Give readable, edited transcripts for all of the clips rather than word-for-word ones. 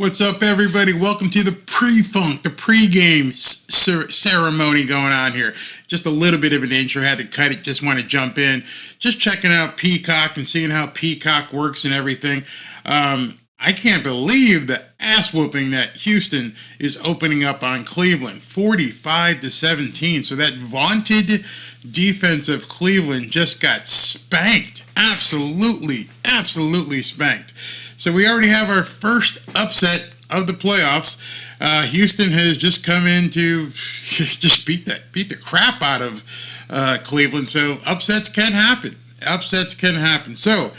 What's up, everybody? Welcome to the pre-funk, the pre-game ceremony going on here. Just a little bit of an intro, had to cut it, just want to jump in. Just checking out Peacock and seeing how Peacock works and everything. I can't believe the ass whooping that Houston is opening up on Cleveland, 45-17. So that vaunted defense of Cleveland just got spanked. Absolutely spanked. So we already have our first upset of the playoffs. Houston has just come in to just beat the crap out of Cleveland. So upsets can happen. So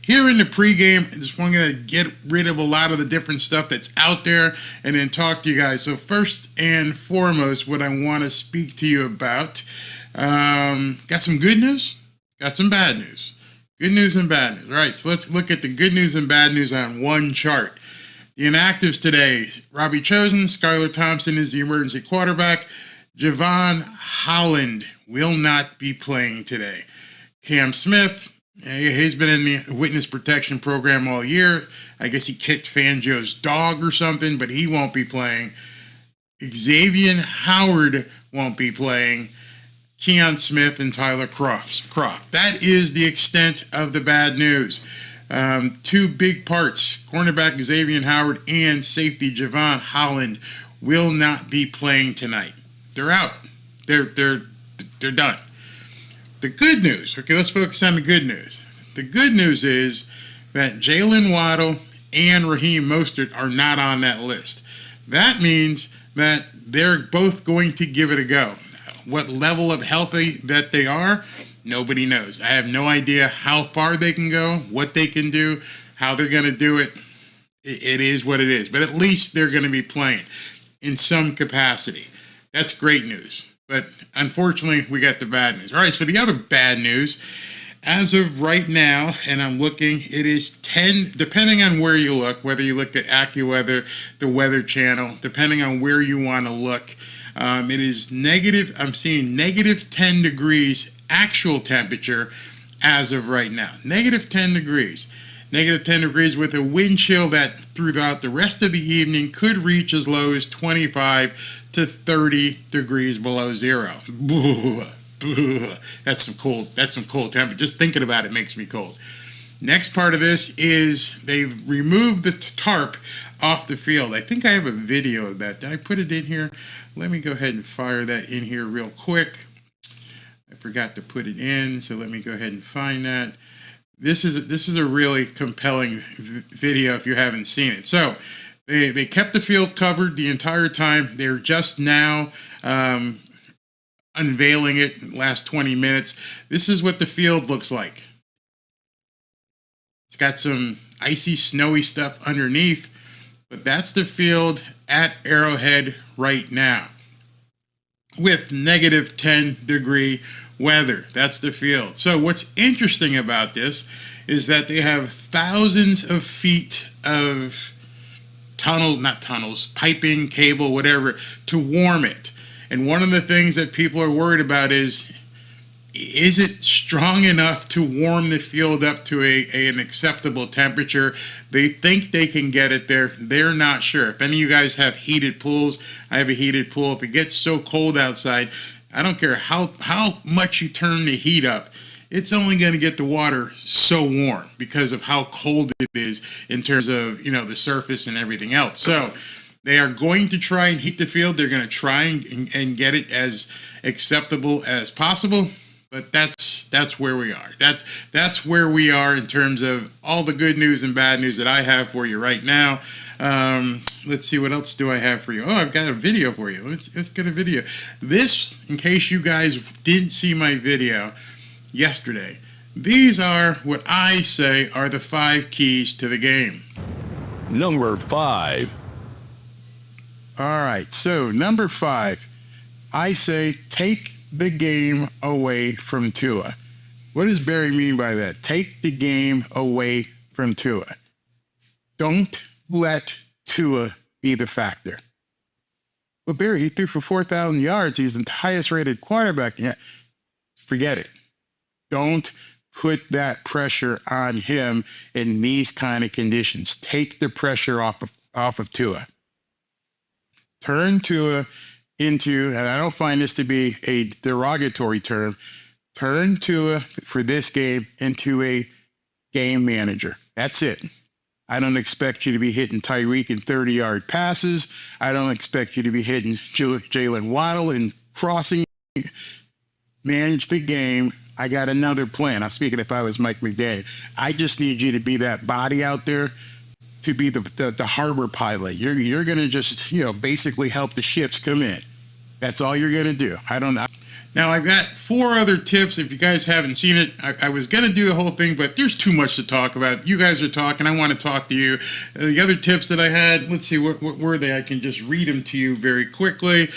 here in the pregame, I just want to get rid of a lot of the different stuff that's out there and then talk to you guys. So first and foremost, what I want to speak to you about, got some good news, got some bad news. Good news and bad news. All right, so let's look at the good news and bad news on one chart. The inactives today, Robbie Chosen, Skylar Thompson is the emergency quarterback. Javon Holland will not be playing today. Cam Smith, he's been in the witness protection program all year. I guess he kicked Fangio's dog or something, but he won't be playing. Xavier Howard won't be playing. Keon Smith and Tyler Croft. That is the extent of the bad news. Two big parts, cornerback Xavier Howard and safety Javon Holland will not be playing tonight. They're out. They're done. The good news, okay, let's focus on the good news. The good news is that Jalen Waddle and Raheem Mostert are not on that list. That means that they're both going to give it a go. What level of healthy that they are, nobody knows. I have no idea how far they can go, what they can do, how they're going to do it. It is what it is. But at least they're going to be playing in some capacity. That's great news. But unfortunately, we got the bad news. All right, so the other bad news, as of right now, and I'm looking, it is 10, depending on where you look, whether you look at AccuWeather, the Weather Channel, depending on where you want to look, it is negative. I'm seeing negative 10 degrees actual temperature as of right now. Negative 10 degrees. Negative 10 degrees with a wind chill that throughout the rest of the evening could reach as low as 25 to 30 degrees below zero. That's some cold temperature. Just thinking about it makes me cold. Next part of this is they've removed the tarp off the field. I think I have a video of that. Did I put it in here? Let me go ahead and fire that in here real quick. I forgot to put it in, so let me go ahead and find that. This is a really compelling video if you haven't seen it. So they kept the field covered the entire time. They're just now unveiling it in the last 20 minutes. This is what the field looks like. It's got some icy, snowy stuff underneath, but that's the field at Arrowhead right now with negative 10 degree weather. That's the field. So what's interesting about this is that they have thousands of feet of piping, cable, whatever, to warm it. And one of the things that people are worried about is it strong enough to warm the field up to an acceptable temperature? They think they can get it there. They're not sure. If any of you guys have heated pools, I have a heated pool. If it gets so cold outside, I don't care how much you turn the heat up, it's only going to get the water so warm because of how cold it is in terms of, the surface and everything else. So they are going to try and heat the field. They're going to try and get it as acceptable as possible. But that's where we are. That's where we are in terms of all the good news and bad news that I have for you right now. Let's see, what else do I have for you? Oh, I've got a video for you. Let's get a video. This, in case you guys didn't see my video yesterday, these are what I say are the 5 keys to the game. Number 5. All right, so number 5, I say take the game away from Tua. What does Barry mean by that? Take the game away from Tua. Don't let Tua be the factor. Well, Barry, he threw for 4,000 yards. He's the highest rated quarterback. Yeah, forget it. Don't put that pressure on him in these kind of conditions. Take the pressure off of Tua. Turn Tua into, and I don't find this to be a derogatory term, turn Tua for this game into a game manager. That's it. I don't expect you to be hitting Tyreek in 30-yard passes. I don't expect you to be hitting Jalen Waddle and crossing. Manage the game. I got another plan. I'm speaking if I was Mike McDaniel. I just need you to be that body out there, to be the harbor pilot. You're going to just, basically help the ships come in. That's all you're going to do. Now, I've got 4 other tips. If you guys haven't seen it, I was going to do the whole thing, but there's too much to talk about. You guys are talking. I want to talk to you. The other tips that I had, let's see, what were they? I can just read them to you very quickly.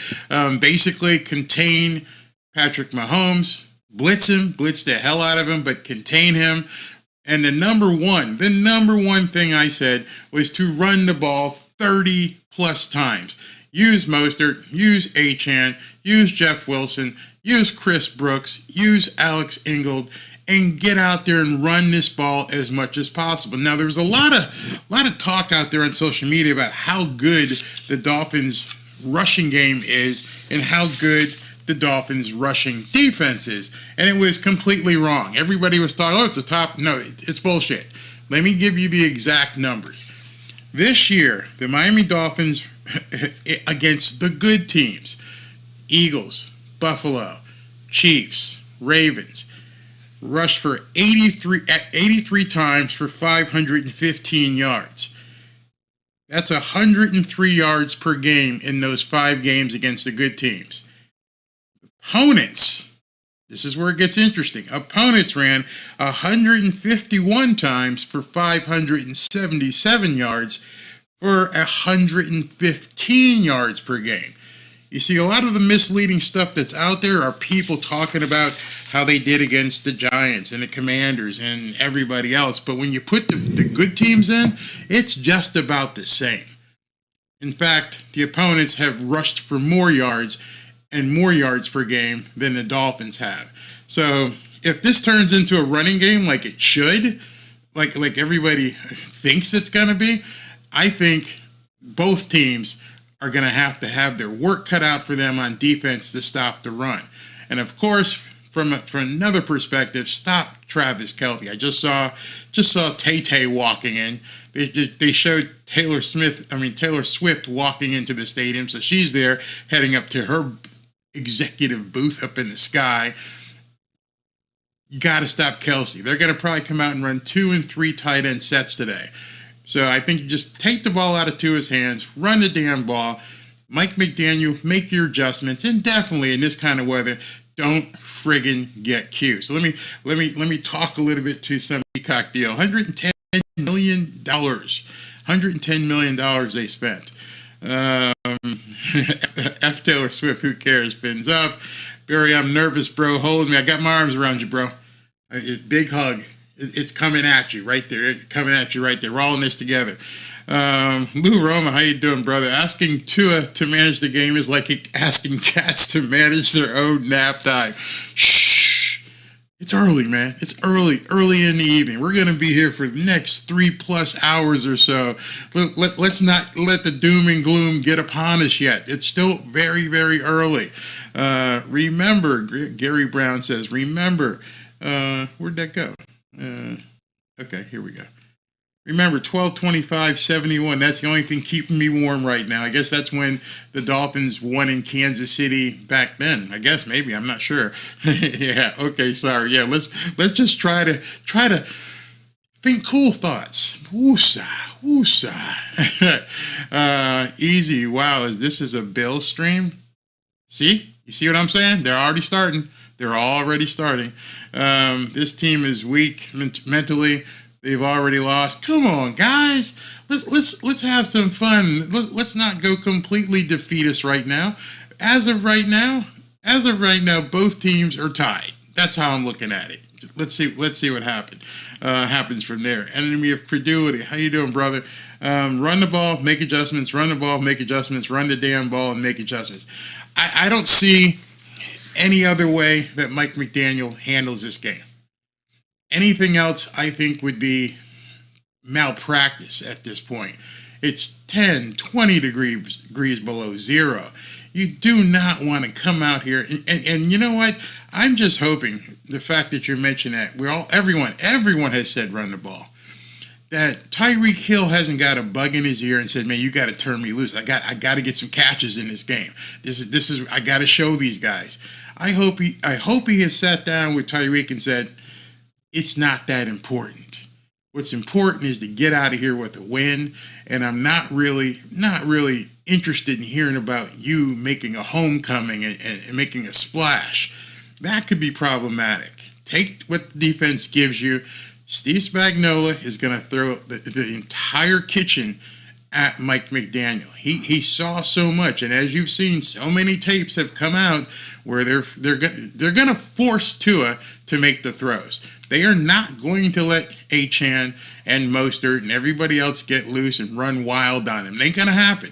Basically, contain Patrick Mahomes. Blitz the hell out of him, but contain him. And the number one thing I said was to run the ball 30 plus times. Use Mostert, use Achane, use Jeff Wilson, use Chris Brooks, use Alex Ingold, and get out there and run this ball as much as possible. Now, there was a lot of talk out there on social media about how good the Dolphins' rushing game is and how good the Dolphins' rushing defense is, and it was completely wrong. Everybody was talking, it's the top. No, it's bullshit. Let me give you the exact numbers. This year, the Miami Dolphins against the good teams, Eagles, Buffalo, Chiefs, Ravens, rushed for 83 times for 515 yards. That's 103 yards per game in those 5 games against the good teams. Opponents, this is where it gets interesting. Opponents ran 151 times for 577 yards for 115 yards per game. You see, a lot of the misleading stuff that's out there are people talking about how they did against the Giants and the Commanders and everybody else. But when you put the good teams in, it's just about the same. In fact, the opponents have rushed for more yards and more yards per game than the Dolphins have. So if this turns into a running game like it should, like everybody thinks it's going to be, I think both teams are going to have their work cut out for them on defense to stop the run. And of course, from another perspective, stop Travis Kelce. I just saw Tay-Tay walking in. They showed Taylor Swift walking into the stadium, so she's there heading up to her executive booth up in the sky. You got to stop Kelce. They're going to probably come out and run 2 and 3 tight end sets today. So I think you just take the ball out of Tua's hands, run the damn ball. Mike McDaniel, make your adjustments, and definitely in this kind of weather, don't friggin' get cute. So let me talk a little bit to some Peacock deal. $110 million. $110 million they spent. F Taylor Swift, who cares? Pins up. Barry, I'm nervous, bro. Hold me. I got my arms around you, bro. Big hug. It's coming at you right there. We're all in this together. Lou Roma, how you doing, brother? Asking Tua to manage the game is like asking cats to manage their own nap time. Shh. It's early, man. It's early in the evening. We're going to be here for the next 3+ hours or so. Let's not let the doom and gloom get upon us yet. It's still very, very early. Remember, Gary Brown says, remember, where'd that go? Okay, here we go. Remember, 12/25/71. That's the only thing keeping me warm right now. I guess that's when the Dolphins won in Kansas City back then. I guess, maybe, I'm not sure. Yeah. Okay. Sorry. Yeah. Let's just try to think cool thoughts. Woosah. Easy. Wow. This is a Bill stream? See? You see what I'm saying? They're already starting. This team is weak mentally. They've already lost. Come on, guys. Let's have some fun. Let's not go completely defeatist right now. As of right now, both teams are tied. That's how I'm looking at it. Let's see what happens from there. Enemy of credulity. How you doing, brother? Run the ball, make adjustments. Run the ball, make adjustments. Run the damn ball and make adjustments. I don't see any other way that Mike McDaniel handles this game. Anything else, I think, would be malpractice at this point. It's 10, 20 degrees below zero. You do not want to come out here. And you know what? I'm just hoping the fact that you mentioned that everyone has said run the ball. That Tyreek Hill hasn't got a bug in his ear and said, man, you got to turn me loose. I got to get some catches in this game. This is I got to show these guys. I hope he has sat down with Tyreek and said, it's not that important. What's important is to get out of here with a win. And I'm not really interested in hearing about you making a homecoming and making a splash. That could be problematic. Take what the defense gives you. Steve Spagnuolo is going to throw the entire kitchen at Mike McDaniel. He saw so much, and as you've seen, so many tapes have come out where they're going to force Tua to make the throws. They are not going to let Achane and Mostert and everybody else get loose and run wild on them. It ain't going to happen.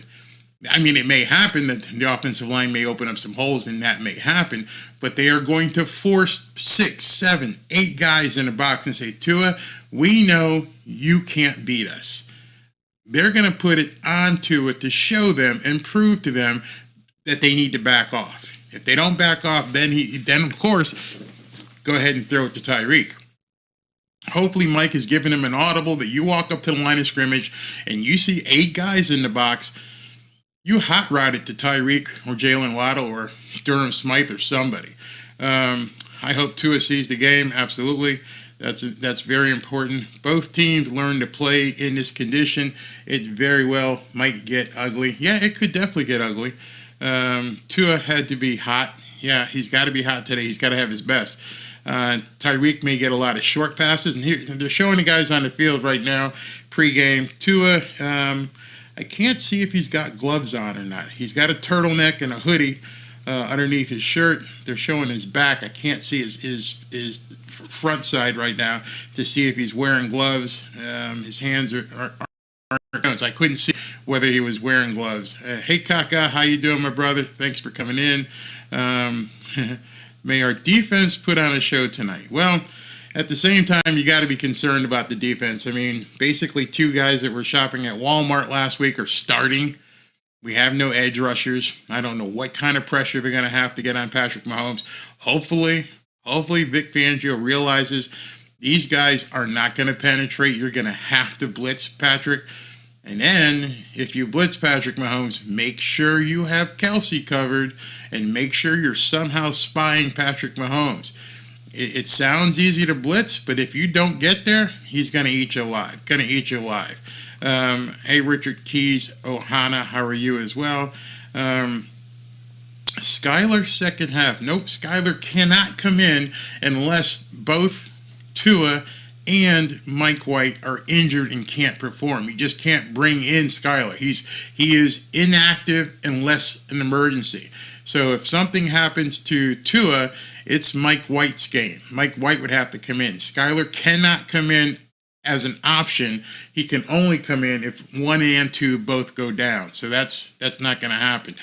I mean, it may happen that the offensive line may open up some holes, and that may happen, but they are going to force 6, 7, 8 guys in the box and say, Tua, we know you can't beat us. They're going to put it on Tua to show them and prove to them that they need to back off. If they don't back off, then of course, go ahead and throw it to Tyreek. Hopefully Mike has given him an audible that you walk up to the line of scrimmage and you see 8 guys in the box. You hot rod it to Tyreek or Jalen Waddle or Durham Smythe or somebody. I hope Tua sees the game. Absolutely. That's very important. Both teams learn to play in this condition. It very well might get ugly. Yeah, it could definitely get ugly. Tua had to be hot. Yeah, he's got to be hot today. He's got to have his best. Tyreek may get a lot of short passes. And here, they're showing the guys on the field right now, pregame. Tua, I can't see if he's got gloves on or not. He's got a turtleneck and a hoodie underneath his shirt. They're showing his back. I can't see his front side right now to see if he's wearing gloves. His hands are I couldn't see whether he was wearing gloves. Hey, Kaka, how you doing, my brother? Thanks for coming in. May our defense put on a show tonight. Well, at the same time, you got to be concerned about the defense. I mean, basically 2 guys that were shopping at Walmart last week are starting. We have no edge rushers. I don't know what kind of pressure they're going to have to get on Patrick Mahomes. Hopefully Vic Fangio realizes these guys are not going to penetrate. You're going to have to blitz Patrick. And then, if you blitz Patrick Mahomes, make sure you have Kelsey covered and make sure you're somehow spying Patrick Mahomes. It sounds easy to blitz, but if you don't get there, he's going to eat you alive. Hey, Richard Keys, Ohana, how are you as well? Skyler, second half. Nope, Skyler cannot come in unless both Tua and Mike White are injured and can't perform. You just can't bring in Skyler. He is inactive unless an emergency. So if something happens to Tua, it's Mike White's game. Mike White would have to come in. Skyler cannot come in as an option. He can only come in if 1 and 2 both go down. So that's not going to happen.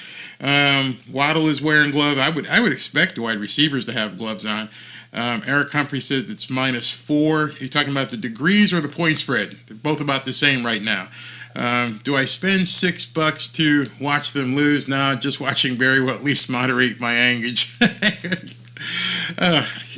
Waddle is wearing gloves. I would expect the wide receivers to have gloves on. Eric Humphrey says it's -4. Are you talking about the degrees or the point spread? They're both about the same right now. Do I spend $6 to watch them lose? No, just watching Barry will at least moderate my anguish.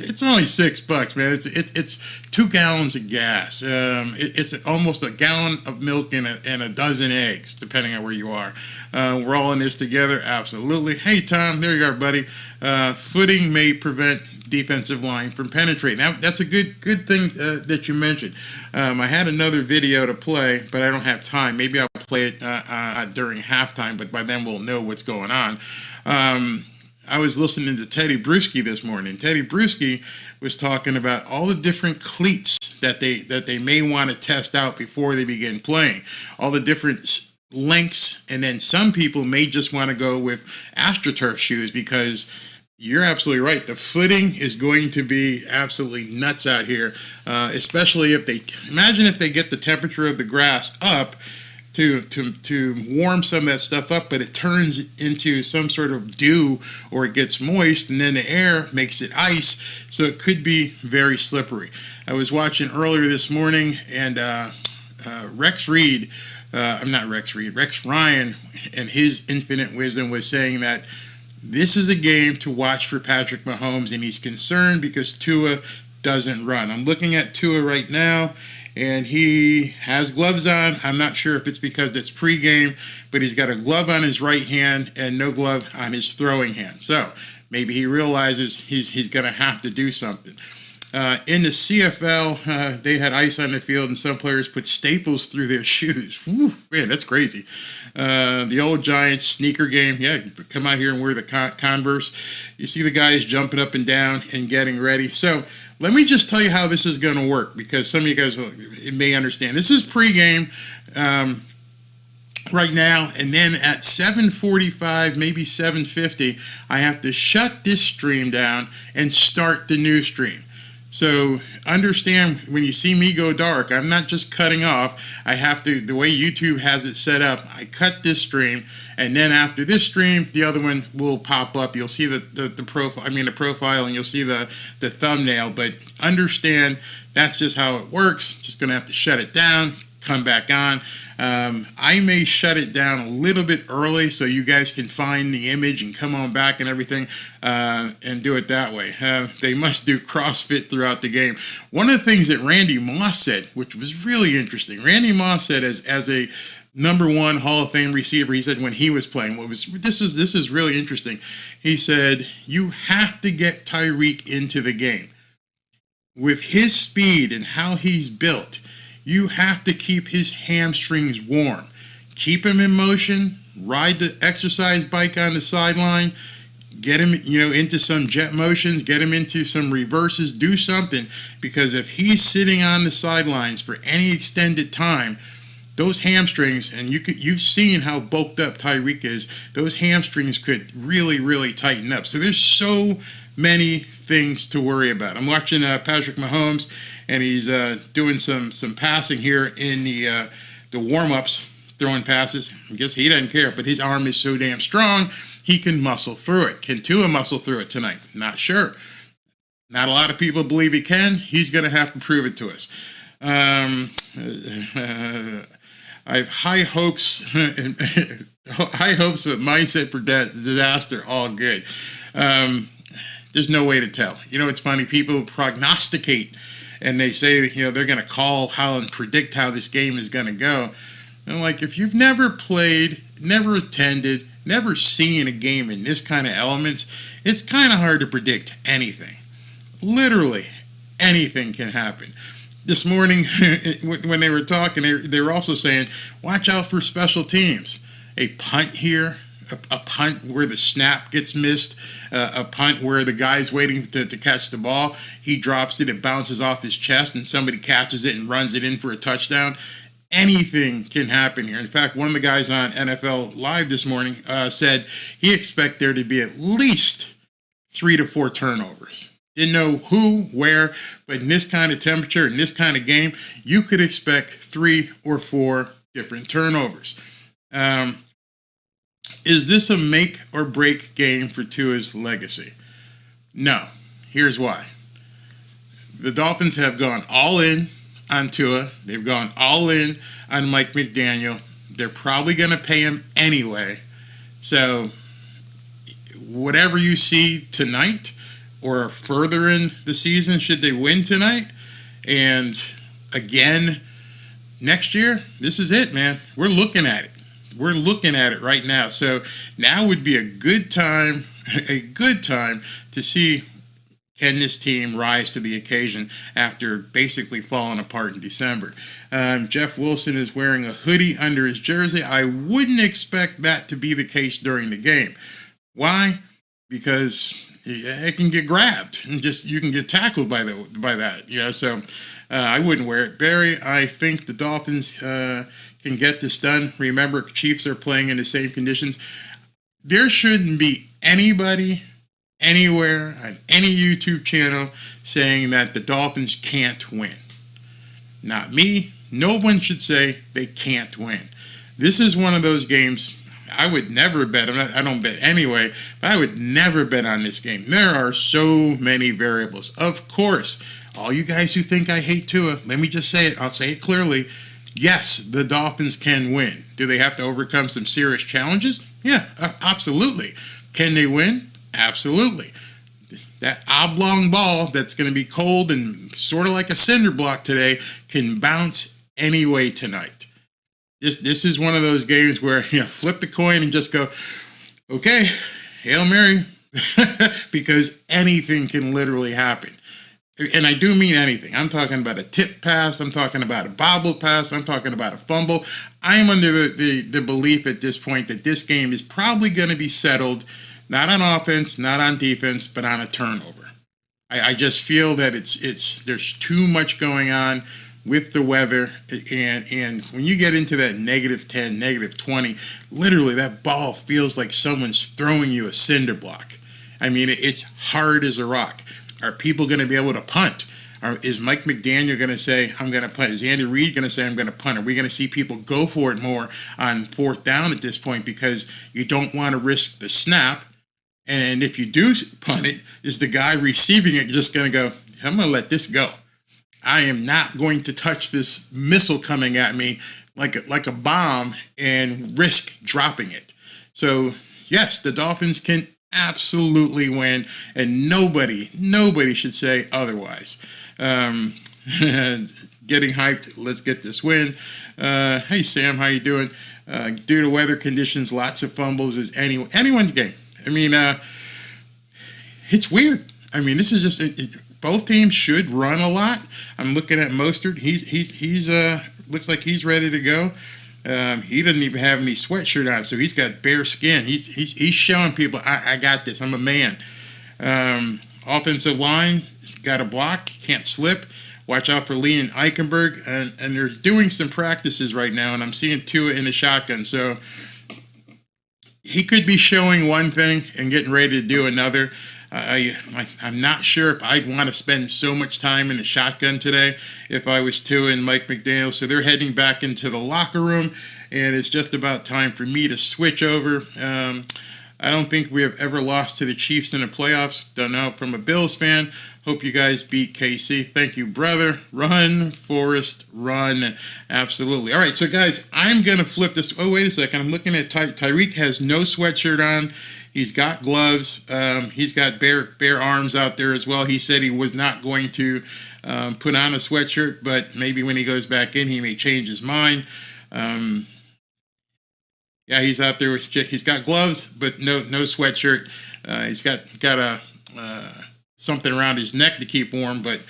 It's only $6, man. It's 2 gallons of gas. It's almost a gallon of milk and a dozen eggs, depending on where you are. We're all in this together, absolutely. Hey, Tom, there you are, buddy. Footing may prevent defensive line from penetrating. Now, that's a good thing that you mentioned. I had another video to play, but I don't have time. Maybe I'll play it during halftime, but by then we'll know what's going on. I was listening to Teddy Bruschi this morning. Teddy Bruschi was talking about all the different cleats that they may want to test out before they begin playing. All the different lengths, and then some people may just want to go with AstroTurf shoes because you're absolutely right. The footing is going to be absolutely nuts out here, especially if they get the temperature of the grass up to warm some of that stuff up, but it turns into some sort of dew or it gets moist, and then the air makes it ice, so it could be very slippery. I was watching earlier this morning, and Rex Reed I'm not Rex Reed, Rex Ryan, and his infinite wisdom was saying that this is a game to watch for Patrick Mahomes, and he's concerned because Tua doesn't run. I'm looking at Tua right now, and he has gloves on. I'm not sure if it's because it's pregame, but he's got a glove on his right hand and no glove on his throwing hand. So maybe he realizes he's going to have to do something. In the CFL, they had ice on the field, and some players put staples through their shoes. Whew, man, that's crazy. The old Giants sneaker game, yeah, come out here and wear the Converse. You see the guys jumping up and down and getting ready. So let me just tell you how this is going to work, because some of you guys may understand. This is pregame right now, and then at 7:45, maybe 7:50, I have to shut this stream down and start the new stream. So understand, when you see me go dark, I'm not just cutting off. I have to, the way YouTube has it set up, I cut this stream, and then after this stream, the other one will pop up. You'll see the profile, and you'll see the thumbnail. But understand, that's just how it works. Just going to have to shut it down, come back on. I may shut it down a little bit early so you guys can find the image and come on back and everything, and do it that way. They must do CrossFit throughout the game. One of the things that Randy Moss said, which was really interesting, Randy Moss said as a number one Hall of Fame receiver, he said when he was playing, this is really interesting. He said, you have to get Tyreek into the game. With his speed and how he's built, you have to keep his hamstrings warm. Keep him in motion, ride the exercise bike on the sideline, get him, into some jet motions, get him into some reverses, do something, because if he's sitting on the sidelines for any extended time, those hamstrings, and you've seen how bulked up Tyreek is, those hamstrings could really, really tighten up. So there's so many things to worry about. I'm watching Patrick Mahomes, and he's doing some passing here in the warm-ups, throwing passes. I guess he doesn't care, but his arm is so damn strong, he can muscle through it. Can Tua muscle through it tonight? Not sure. Not a lot of people believe he can. He's going to have to prove it to us. I have high hopes, with mindset for disaster, all good. There's no way to tell. It's funny. People prognosticate, and they say, they're going to call how and predict how this game is going to go. And like, if you've never played, never attended, never seen a game in this kind of elements, it's kind of hard to predict anything. Literally, anything can happen. This morning, when they were talking, they were also saying, watch out for special teams. A punt here, a punt where the snap gets missed, a punt where the guy's waiting to catch the ball. He drops it, it bounces off his chest, and somebody catches it and runs it in for a touchdown. Anything can happen here. In fact, one of the guys on NFL Live this morning said he expects there to be at least 3 to 4 turnovers. Didn't know who, where, but in this kind of temperature, in this kind of game, you could expect 3 or 4 different turnovers. Is this a make or break game for Tua's legacy? No. Here's why. The Dolphins have gone all in on Tua. They've gone all in on Mike McDaniel. They're probably going to pay him anyway. So whatever you see tonight or further in the season, should they win tonight, and again next year, this is it, man. We're looking at it. We're looking at it right now. So now would be a good time to see, can this team rise to the occasion after basically falling apart in December. Jeff Wilson is wearing a hoodie under his jersey. I wouldn't expect that to be the case during the game. Why? Because it can get grabbed and you can get tackled by that. So I wouldn't wear it. Barry, I think the Dolphins can get this done. Remember, Chiefs are playing in the same conditions. There shouldn't be anybody anywhere on any YouTube channel saying that the Dolphins can't win. Not me. No one should say they can't win. This is one of those games I would never bet. I don't bet anyway, but I would never bet on this game. There are so many variables. Of course, all you guys who think I hate Tua, let me just say it. I'll say it clearly. Yes, the Dolphins can win. Do they have to overcome some serious challenges? Yeah, absolutely. Can they win? Absolutely. That oblong ball that's going to be cold and sort of like a cinder block today can bounce anyway tonight. This is one of those games where flip the coin and just go, okay, Hail Mary, because anything can literally happen. And I do mean anything. I'm talking about a tip pass. I'm talking about a bobble pass. I'm talking about a fumble. I'm under the belief at this point that this game is probably going to be settled, not on offense, not on defense, but on a turnover. I just feel that there's too much going on with the weather, and when you get into that -10, -20, literally that ball feels like someone's throwing you a cinder block. I mean, it's hard as a rock. Are people going to be able to punt? Is Mike McDaniel going to say, I'm going to punt? Is Andy Reid going to say, I'm going to punt? Are we going to see people go for it more on 4th down at this point because you don't want to risk the snap? And if you do punt it, is the guy receiving it just going to go, I'm going to let this go? I am not going to touch this missile coming at me like a bomb and risk dropping it. So, yes, the Dolphins can absolutely win, and nobody should say otherwise. Getting hyped. Let's get this win. Hey, Sam, how you doing? Due to weather conditions, lots of fumbles is anyone's game. I mean, it's weird. I mean, this is just both teams should run a lot. I'm looking at Mostert. He's looks like he's ready to go. He doesn't even have any sweatshirt on, so he's got bare skin. He's showing people, I got this. I'm a man. Offensive line got a block, can't slip. Watch out for Lee and Eichenberg, and they're doing some practices right now, and I'm seeing Tua in the shotgun. So he could be showing one thing and getting ready to do another. I'm not sure if I'd want to spend so much time in the shotgun today if I was Tua and Mike McDaniel. So they're heading back into the locker room, and it's just about time for me to switch over. I don't think we have ever lost to the Chiefs in the playoffs. Don't know, from a Bills fan. Hope you guys beat KC. Thank you, brother. Run, Forrest, run. Absolutely. All right, so guys, I'm going to flip this. Oh, wait a second. I'm looking at Tyreek has no sweatshirt on. He's got gloves. He's got bare arms out there as well. He said he was not going to put on a sweatshirt, but maybe when he goes back in, he may change his mind. Yeah, he's out there. He's got gloves, but no sweatshirt. He's got a something around his neck to keep warm, but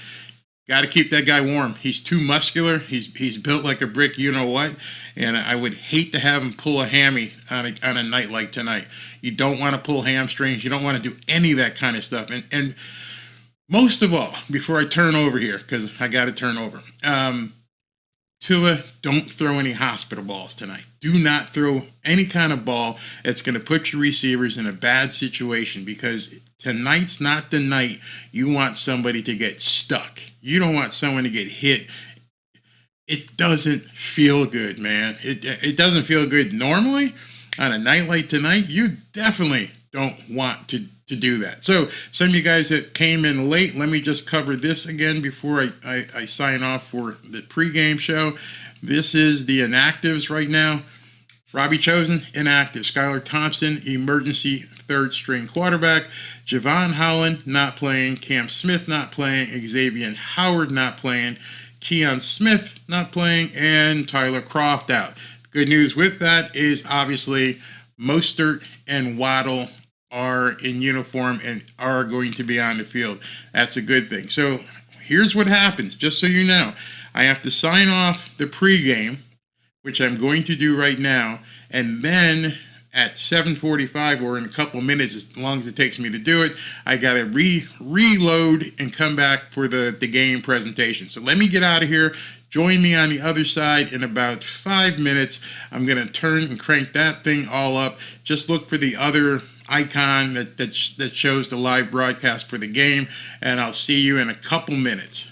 got to keep that guy warm. He's too muscular. He's built like a brick, you know what? And I would hate to have him pull a hammy on a night like tonight. You don't want to pull hamstrings. You don't want to do any of that kind of stuff. And most of all, before I turn over here, because I got to turn over, Tua, don't throw any hospital balls tonight. Do not throw any kind of ball that's going to put your receivers in a bad situation, because tonight's not the night you want somebody to get stuck. You don't want someone to get hit. It doesn't feel good, man. It doesn't feel good normally. On a night like tonight, you definitely don't want to do that. So some of you guys that came in late, let me just cover this again before I sign off for the pregame show. This is the inactives right now. Robbie Chosen, inactive. Skylar Thompson, emergency third string quarterback. Javon Holland, not playing. Cam Smith, not playing. Xavier Howard, not playing. Keon Smith, not playing. And Tyler Kroft out. Good news with that is obviously Mostert and Waddle are in uniform and are going to be on the field. That's a good thing. So here's what happens, just so you know. I have to sign off the pregame, which I'm going to do right now, and then at 7:45 or in a couple minutes, as long as it takes me to do it, I got to reload and come back for the game presentation. So let me get out of here. Join me on the other side in about 5 minutes. I'm going to turn and crank that thing all up. Just look for the other icon that shows the live broadcast for the game, and I'll see you in a couple minutes.